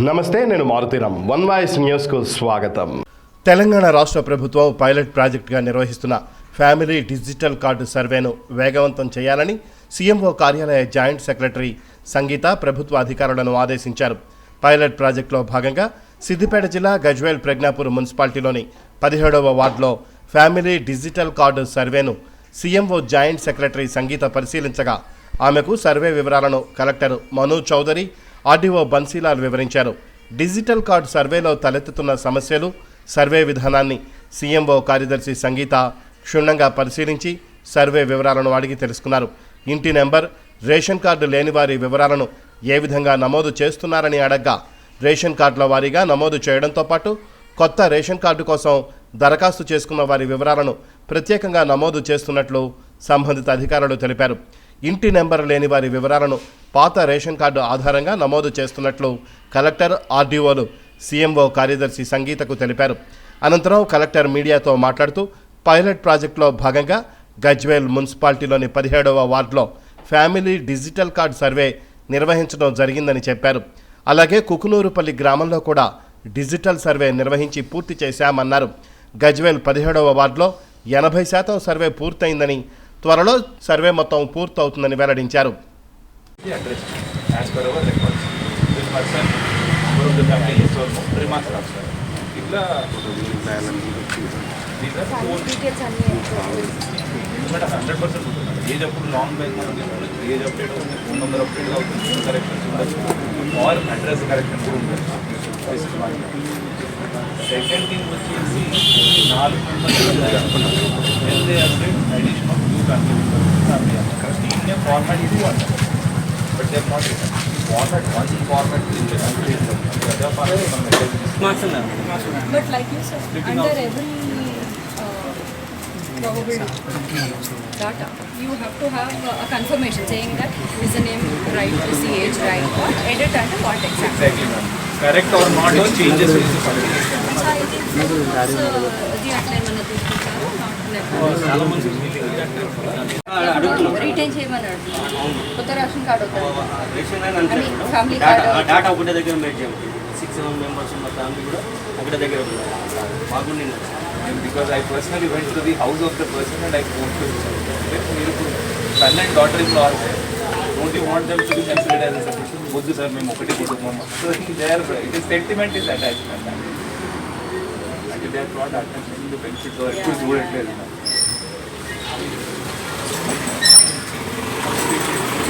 నమస్తే, నేను Maruthi Ram. One voice న్యూస్కు స్వాగతం. తెలంగాణ రాష్ట్ర ప్రభుత్వం పైలట్ ప్రాజెక్టుగా నిర్వహిస్తున్న ఫ్యామిలీ డిజిటల్ కార్డు సర్వేను వేగవంతం చేయాలని సీఎంఓ కార్యాలయ జాయింట్ సెక్రటరీ సంగీత ప్రభుత్వ అధికారులను ఆదేశించారు. పైలట్ ప్రాజెక్టులో భాగంగా సిద్దిపేట జిల్లా గజ్వేల్ ప్రజ్ఞాపూర్ మున్సిపాలిటీలోని 17వ వార్డులో ఫ్యామిలీ డిజిటల్ కార్డు సర్వేను సీఎంఓ జాయింట్ సెక్రటరీ సంగీత పరిశీలించగా ఆమెకు సర్వే వివరాలను కలెక్టర్ మను చౌదరి, ఆర్డీఓ బన్సీలాల్ వివరించారు. డిజిటల్ కార్డు సర్వేలో తలెత్తుతున్న సమస్యలు, సర్వే విధానాన్ని సీఎంఓ కార్యదర్శి సంగీత క్షుణ్ణంగా పరిశీలించి సర్వే వివరాలను అడిగి తెలుసుకున్నారు. ఇంటి నెంబర్, రేషన్ కార్డు లేని వారి వివరాలను ఏ విధంగా నమోదు చేస్తున్నారని అడగ్గా రేషన్ కార్డుల వారీగా నమోదు చేయడంతో పాటు కొత్త రేషన్ కార్డు కోసం దరఖాస్తు చేసుకున్న వారి వివరాలను ప్రత్యేకంగా నమోదు చేస్తున్నట్లు సంబంధిత అధికారులు తెలిపారు. ఇంటి నెంబర్ లేని వారి వివరాలను పాత రేషన్ కార్డు ఆధారంగా నమోదు చేస్తున్నట్లు కలెక్టర్, ఆర్డీఓలు సీఎంఓ కార్యదర్శి సంగీతకు తెలిపారు. అనంతరం కలెక్టర్ మీడియాతో మాట్లాడుతూ పైలట్ ప్రాజెక్టులో భాగంగా గజ్వేల్ మున్సిపాలిటీలోని 17వ వార్డులో ఫ్యామిలీ డిజిటల్ కార్డు సర్వే నిర్వహించడం జరిగిందని చెప్పారు. అలాగే కుకునూరుపల్లి గ్రామంలో కూడా డిజిటల్ సర్వే నిర్వహించి పూర్తి చేశామన్నారు. గజ్వేల్ 17వ వార్డులో 80% సర్వే పూర్తయిందని, త్వరలో సర్వే మొత్తం పూర్తవుతుందని వెల్లడించారు. ఏజ్ అప్పుడు లాంగ్ బ్యాక్ మనకి ఏజ్ అప్డేట్ అవుతుంది, ఫోన్ నెంబర్ అప్డేట్ అవుతుంది, కరెక్షన్స్ ఉండొచ్చు, ఆర్ అడ్రస్ కరెక్షన్ కూడా ఉంటుంది. సెకండ్ థింగ్ వచ్చేసి 4 మెంబర్స్ వెళ్తే అప్డేట్ అడిషన్ ఆఫ్ 2 కంట్రీస్ దీన్నే ఫార్మాట్ 2 అంటారు. But they not format 1 format but like you said, under every data you have to have a confirmation saying that is the name right, is the age right, or edit and what exactly correct or not or changes the outline mana తీసుకుంటారు, చాలా మంది retain చేయమన్నాడు. కొత్త ration card family data ఒకటే దగ్గర maintain 6-7 members ఉన్న family కూడా ఒకటే దగ్గర మాకు because I personally went to the house of the person and I spoke to him. మీరు son and daughter in law don't you want them to be considered as a separation? వద్దు sir, మేము ఒకటి కుటుంబం. So there it is sentiment is attached and they are not attaching the benefit or ఎక్కువ చూడట్లేదు.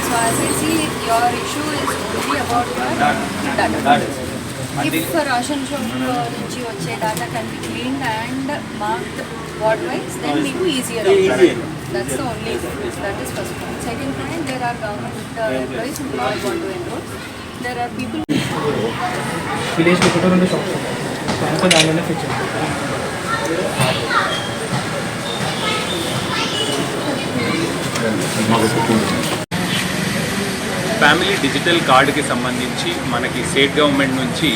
So as I see, your issue is only about your data. If ration shop నుంచి వచ్చే data can be cleaned and marked ward wise, then మీకు easier. That's the only thing. That is first point. Second point, there are government employees who do not want to enroll. There are people village में photo shop तो दाने feature family digital కార్డుకి సంబంధించి మనకి state government నుంచి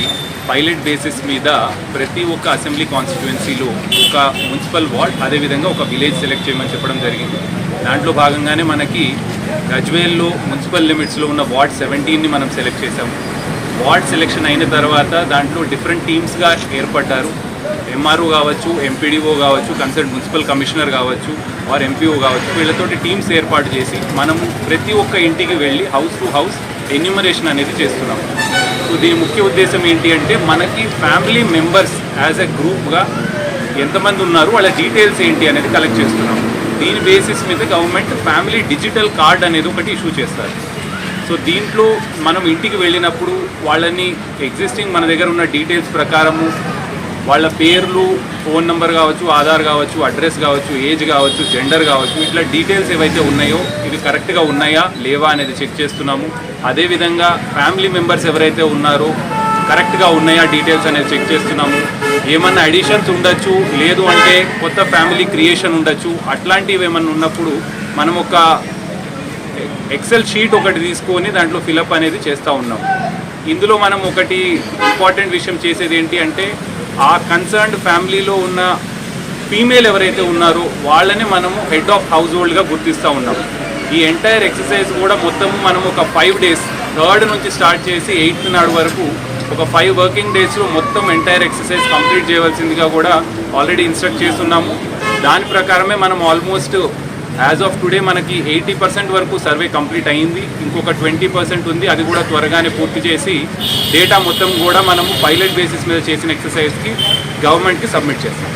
pilot basis మీద ప్రతి ఒక్క అసెంబ్లీ కాన్స్టిట్యుయెన్సీలో ఒక మున్సిపల్ వార్డ్, అదేవిధంగా ఒక విలేజ్ సెలెక్ట్ చేయమని చెప్పడం జరిగింది. దాంట్లో భాగంగానే మనకి గజ్వేల్లో మున్సిపల్ లిమిట్స్లో ఉన్న వార్డ్ 17ని మనం సెలెక్ట్ చేసాము. వార్డ్ సెలెక్షన్ అయిన తర్వాత దాంట్లో డిఫరెంట్ టీమ్స్గా ఏర్పడ్డారు. ఎంఆర్ఓ కావచ్చు, ఎంపీడీఓ కావచ్చు, కన్సర్న్ మున్సిపల్ కమిషనర్ కావచ్చు, ఆర్ ఎంపీఓ కావచ్చు, వీళ్ళతోటి టీమ్స్ ఏర్పాటు చేసి మనము ప్రతి ఒక్క ఇంటికి వెళ్ళి హౌస్ టు హౌస్ ఎన్యూమరేషన్ అనేది చేస్తున్నాం. సో దీని ముఖ్య ఉద్దేశం ఏంటి అంటే మనకి ఫ్యామిలీ మెంబర్స్ యాజ్ ఎ గ్రూప్గా ఎంతమంది ఉన్నారు, వాళ్ళ డీటెయిల్స్ ఏంటి అనేది కలెక్ట్ చేస్తున్నాం. దీని బేసిస్ మీద గవర్నమెంట్ ఫ్యామిలీ డిజిటల్ కార్డ్ అనేది ఒకటి ఇష్యూ చేస్తారు. సో దీంట్లో మనం ఇంటికి వెళ్ళినప్పుడు వాళ్ళని ఎగ్జిస్టింగ్ మన దగ్గర ఉన్న డీటెయిల్స్ ప్రకారము వాళ్ళ పేర్లు, ఫోన్ నెంబర్ కావచ్చు, ఆధార్ కావచ్చు, అడ్రస్ కావచ్చు, ఏజ్ కావచ్చు, జెండర్ కావచ్చు, ఇట్లా డీటెయిల్స్ ఏవైతే ఉన్నాయో ఇవి కరెక్ట్గా ఉన్నాయా లేవా అనేది చెక్ చేస్తున్నాము. అదేవిధంగా ఫ్యామిలీ మెంబర్స్ ఎవరైతే ఉన్నారో కరెక్ట్గా ఉన్నాయా డీటెయిల్స్ అనేది చెక్ చేస్తున్నాము. ఏమన్నా అడిషన్స్ ఉండొచ్చు, లేదు అంటే కొత్త ఫ్యామిలీ క్రియేషన్ ఉండొచ్చు. అట్లాంటివి ఏమన్నా ఉన్నప్పుడు మనం ఒక ఎక్సెల్ షీట్ ఒకటి తీసుకొని దాంట్లో ఫిలప్ అనేది చేస్తూ ఉన్నాం. ఇందులో మనం ఒకటి ఇంపార్టెంట్ విషయం చేసేది ఏంటి అంటే ఆ కన్సర్న్డ్ ఫ్యామిలీలో ఉన్న ఫీమేల్ ఎవరైతే ఉన్నారో వాళ్ళని మనము హెడ్ ఆఫ్ హౌస్ హోల్డ్గా గుర్తిస్తూ ఉన్నాం. ఈ ఎంటైర్ ఎక్సర్సైజ్ కూడా మొత్తం మనం ఒక 5 days 3rd నుంచి స్టార్ట్ చేసి 8th నాడు వరకు ఒక 5 వర్కింగ్ డేస్లో మొత్తం ఎంటైర్ ఎక్సర్సైజ్ కంప్లీట్ చేయవలసిందిగా కూడా ఆల్రెడీ ఇన్స్ట్రక్ట్ చేస్తున్నాము. దాని ప్రకారమే మనం ఆల్మోస్ట్ యాజ్ ఆఫ్ టుడే మనకి 80% వరకు సర్వే కంప్లీట్ అయ్యింది. ఇంకొక 20% ఉంది, అది కూడా త్వరగానే పూర్తి చేసి డేటా మొత్తం కూడా మనము పైలట్ బేసిస్ మీద చేసిన ఎక్సర్సైజ్కి గవర్నమెంట్కి సబ్మిట్ చేస్తాం.